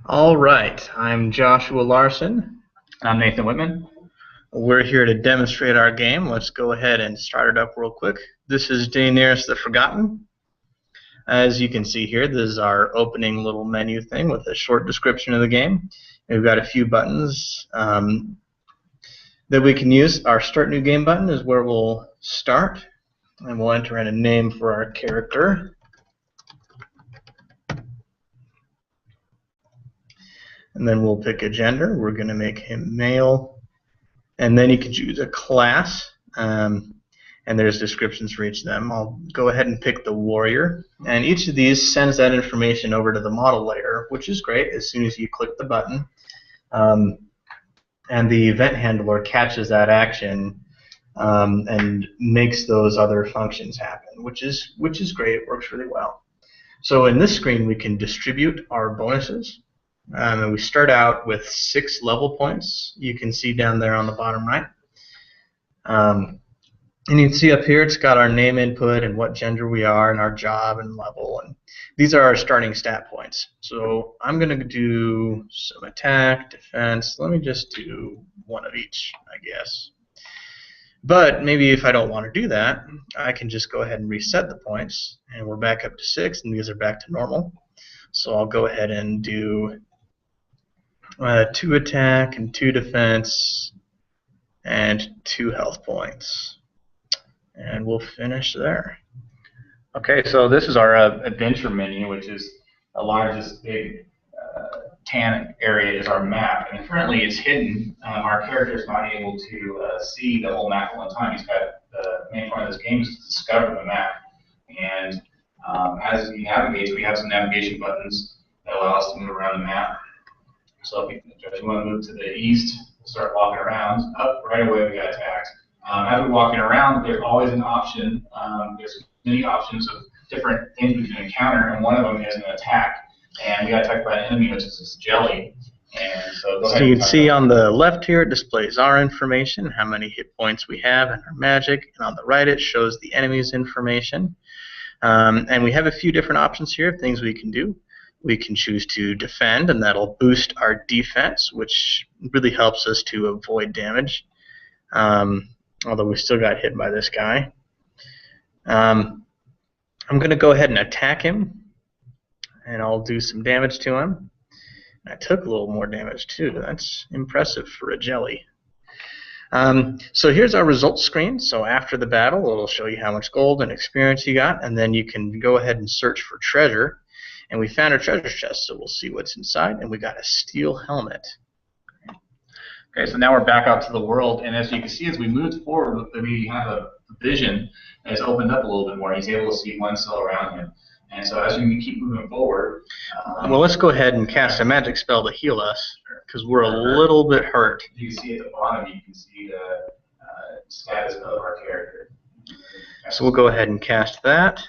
All right, I'm Joshua Larson. I'm Nathan Whitman. We're here to demonstrate our game. Let's go ahead and start it up real quick. This is Daenerys the Forgotten. As you can see here, this is our opening little menu thing with a short description of the game. We've got a few buttons that we can use. Our Start New Game button is where we'll start, and we'll enter in a name for our character. And then we'll pick a gender. We're going to make him male. And then you can choose a class, and there's descriptions for each of them. I'll go ahead and pick the warrior. And each of these sends that information over to the model layer, which is great as soon as you click the button. And the event handler catches that action and makes those other functions happen, which is great. It works really well. So in this screen, we can distribute our bonuses. And we start out with 6 level points. You can see down there on the bottom right. And you can see up here it's got our name input and what gender we are and our job and level. And these are our starting stat points. So I'm going to do some attack, defense. Let me just do one of each, I guess. But maybe if I don't want to do that, I can just go ahead and reset the points. And we're back up to 6, and these are back to normal. So I'll go ahead and do 2 attack and 2 defense and 2 health points, and we'll finish there. Okay, so this is our adventure menu, which is the largest big tan area is our map, and currently it's hidden. Our character is not able to see the whole map at one time. He's got the main point of this game is to discover the map, and as he navigates, we have some navigation buttons that allow us to move around the map. So if you want to move to the east, we'll start walking around. Up right away, we got attacked. As we're walking around, there's always an option. There's many options of different things we can encounter, and one of them is an attack. And we got attacked by an enemy, which is this jelly. And so you can see on the left here, it displays our information, how many hit points we have, and our magic. And on the right, it shows the enemy's information. And we have a few different options here of things we can do. We can choose to defend, and that'll boost our defense, which really helps us to avoid damage, although we still got hit by this guy. I'm going to go ahead and attack him, and I'll do some damage to him. I took a little more damage too. That's impressive for a jelly. So here's our results screen. So after the battle, it'll show you how much gold and experience you got, and then you can go ahead and search for treasure. And we found a treasure chest, so we'll see what's inside, and we got a steel helmet. Okay, so now we're back out to the world, and as you can see, as we moved forward, we have a vision that has opened up a little bit more. He's able to see one cell around him. And so as we keep moving forward... well, let's go ahead and cast a magic spell to heal us, because we're a little bit hurt. You can see at the bottom, you can see the status of our character. So we'll go ahead and cast that.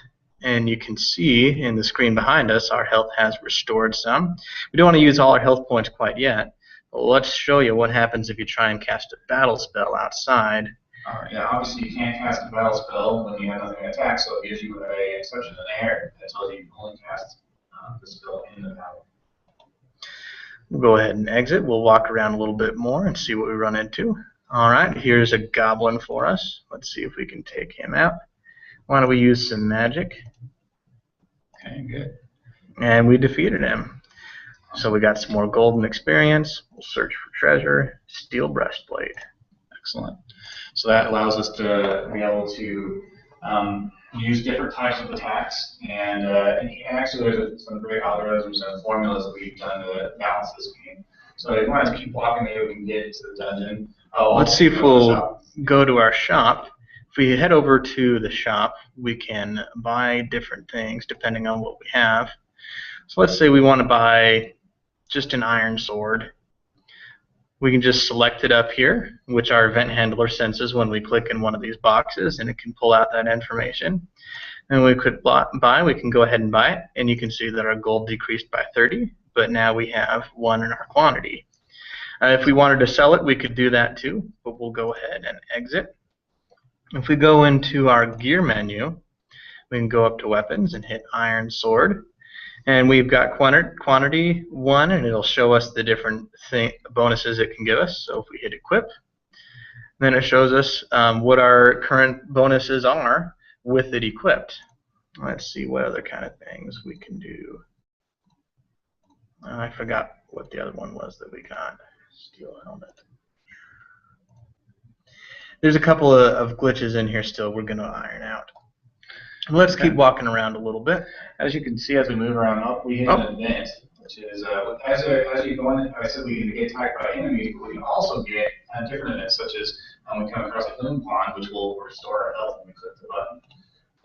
And you can see in the screen behind us, our health has restored some. We don't want to use all our health points quite yet, but let's show you what happens if you try and cast a battle spell outside. Yeah, obviously you can't cast a battle spell when you have nothing to attack, so it gives you a exception in the air that tells you you can only cast the spell in the battle. We'll go ahead and exit. We'll walk around a little bit more and see what we run into. All right, here's a goblin for us. Let's see if we can take him out. Why don't we use some magic? Okay, good. And we defeated him. So we got some more golden experience. We'll search for treasure. Steel breastplate. Excellent. So that allows us to be able to use different types of attacks. And actually there's some great algorithms and formulas that we've done to balance this game. So if you want to keep walking, maybe we can get into the dungeon. Let's see if we'll go to our shop. If we head over to the shop, we can buy different things depending on what we have. So let's say we want to buy just an iron sword. We can just select it up here, which our event handler senses when we click in one of these boxes, and it can pull out that information. And when we click buy, we can go ahead and buy it, and you can see that our gold decreased by 30, but now we have 1 in our quantity. If we wanted to sell it, we could do that too, but we'll go ahead and exit. If we go into our gear menu, we can go up to weapons and hit iron sword. And we've got quantity 1, and it'll show us the different bonuses it can give us. So if we hit equip, then it shows us what our current bonuses are with it equipped. Let's see what other kind of things we can do. I forgot what the other one was that we got. Steel helmet. There's a couple of glitches in here still we're going to iron out. Let's keep walking around a little bit. As you can see, as we move around up, we hit an event, which is as you go in. I said we can get attacked by enemies, but we can also get different events, such as we come across a boom pond, which will restore our health when we click the button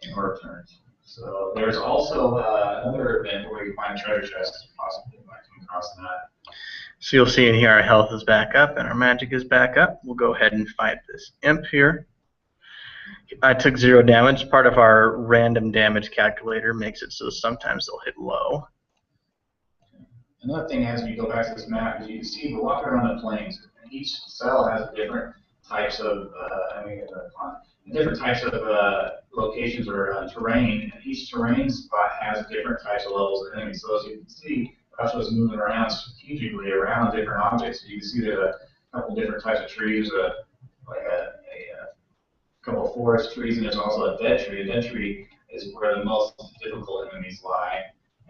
in our turns. So there's also another event where we can find a treasure chest, possibly might come across that. So you'll see in here our health is back up and our magic is back up. We'll go ahead and fight this imp here. I took 0 damage. Part of our random damage calculator makes it so sometimes they'll hit low. Another thing as we go back to this map is you can see we're walking around the plains, and each cell has different types of different types of locations or terrain, and each terrain spot has different types of levels of enemies. So as you can see, Russia is moving around strategically around different objects. So you can see there's a couple different types of trees, like a couple of forest trees, and there's also a dead tree. A dead tree is where the most difficult enemies lie,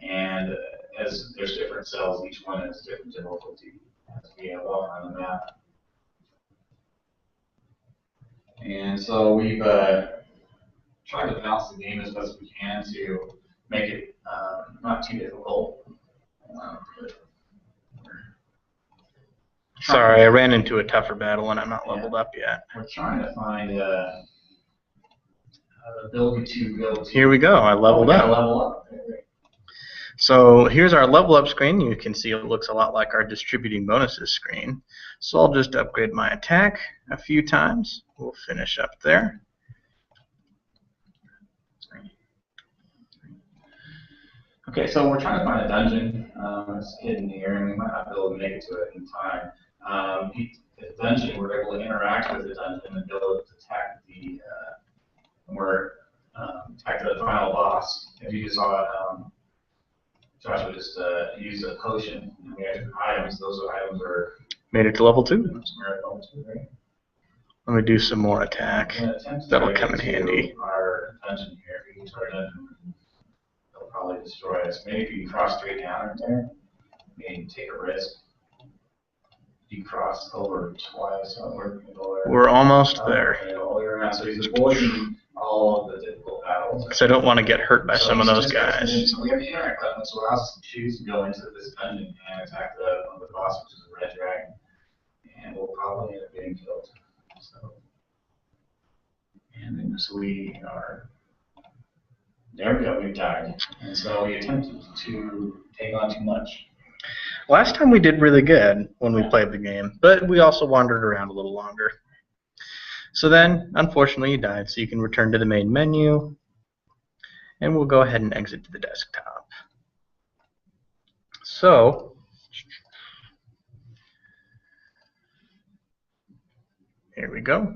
and as there's different cells, each one has different difficulty as we walk on the map. And so we've tried to balance the game as best as we can to make it not too difficult. Sorry, I ran into a tougher battle and I'm not leveled up yet. We're trying to find ability to go to... Here we go, I leveled up. Level up. So here's our level up screen. You can see it looks a lot like our distributing bonuses screen. So I'll just upgrade my attack a few times. We'll finish up there. Okay, so we're trying to find a dungeon. It's hidden here, and we might not be able to make it to it in time. The dungeon, we're able to interact with the dungeon and be able to attack the attack the final boss. If you just saw Joshua just used a potion, and we have items. Those items are made it to level 2. Level 2, right? Let me do some more attack. That'll come in handy. Our dungeon here. If we get to our dungeon, they'll probably destroy us. Maybe if you cross straight down right there, maybe take a risk. If you cross over twice, we're almost there. So he's avoiding all of the difficult battles. Because I don't want to get hurt by some of those guys. So we have the interact button, which allows us to choose to go into this dungeon and attack one of the boss, which is a red dragon. And we'll probably end up getting killed. So, and then so we are. There we go, we died. And so we attempted to take on too much. Last time we did really good when we played the game, but we also wandered around a little longer. So then, unfortunately, you died, so you can return to the main menu, and we'll go ahead and exit to the desktop. So, here we go.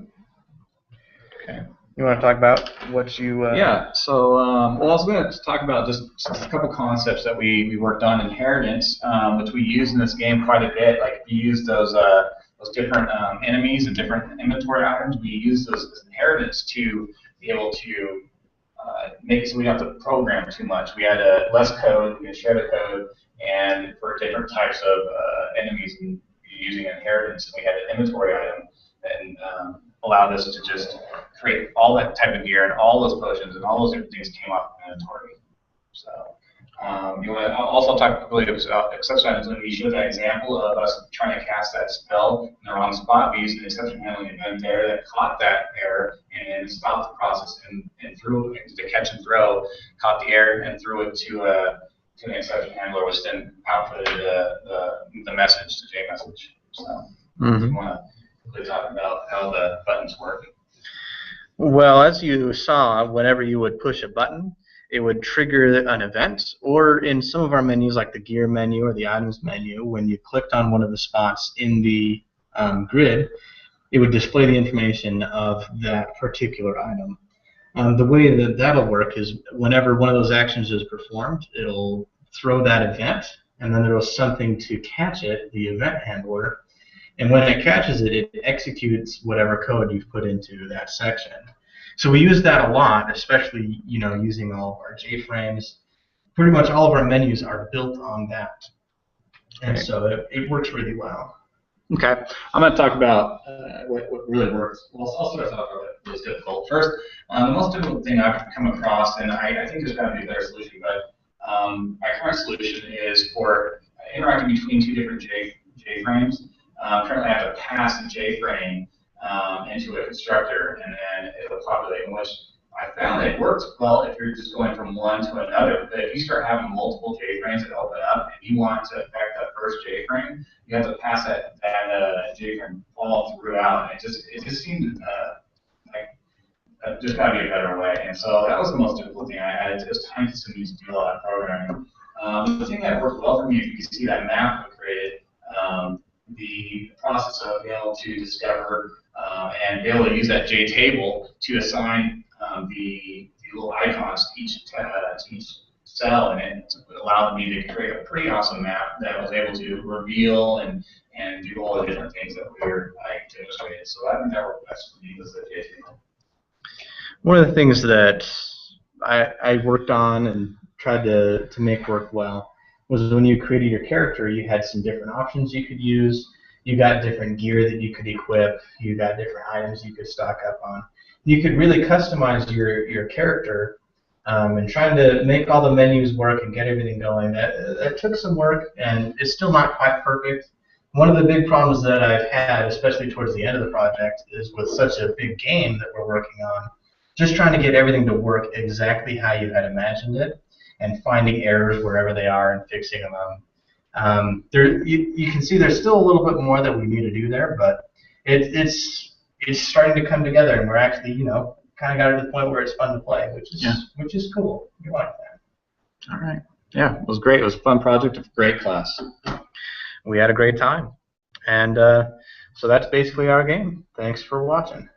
Okay. You want to talk about what you... Yeah, so well, I was going to talk about just a couple concepts that we worked on. Inheritance, which we use in this game quite a bit. Like, we use those different enemies and different inventory items. We use those as inheritance to be able to make it so we don't have to program too much. We had less code, we can share the code, and for different types of enemies, we using inheritance. We had an inventory item that allowed us to just create all that type of gear and all those potions and all those different things came off the inventory. So you want to also talk quickly about exception items. When we showed that example of us trying to cast that spell in the wrong spot, we used an exception handling event there that caught that error and stopped the process and threw it to catch and throw, caught the error and threw it to an exception handler, which then outputted the message, the JMessage. So you want to quickly talk about how the buttons work. Well, as you saw, whenever you would push a button, it would trigger an event, or in some of our menus, like the gear menu or the items menu, when you clicked on one of the spots in the grid, it would display the information of that particular item. The way that that'll work is whenever one of those actions is performed, it'll throw that event, and then there was something to catch it, the event handler. And when it catches it, it executes whatever code you've put into that section. So we use that a lot, especially using all of our JFrames. Pretty much all of our menus are built on that, and so it works really well. Okay, I'm going to talk about what really works. Well, I'll start off with what was difficult. First, the most difficult thing I've come across, and I think there's got to be a better solution, but my current solution is for interacting between two different JFrames. Currently, I have to pass a JFrame into a constructor, and then it'll populate, in which I found that it works well if you're just going from one to another. But if you start having multiple JFrames that open up, and you want to affect that first JFrame, you have to pass that JFrame all throughout. And it just seemed like there's got to be a better way. And so that was the most difficult thing I had. It was time-consuming to do a lot of programming. The thing that worked well for me, if you can see that map I created, the process of being able to discover and be able to use that JTable to assign the little icons to each cell, and it allowed me to create a pretty awesome map that was able to reveal and do all the different things that we were demonstrating. So I think that worked best for me was the JTable. One of the things that I worked on and tried to make work well was when you created your character, you had some different options you could use. You got different gear that you could equip. You got different items you could stock up on. You could really customize your character, and trying to make all the menus work and get everything going. That took some work, and it's still not quite perfect. One of the big problems that I've had, especially towards the end of the project, is with such a big game that we're working on, just trying to get everything to work exactly how you had imagined it, and finding errors wherever they are and fixing them. You can see there's still a little bit more that we need to do there, but it's starting to come together, and we're actually kind of got to the point where it's fun to play, which is cool. We like that. All right. Yeah, it was great. It was a fun project, a great class. We had a great time, and so that's basically our game. Thanks for watching.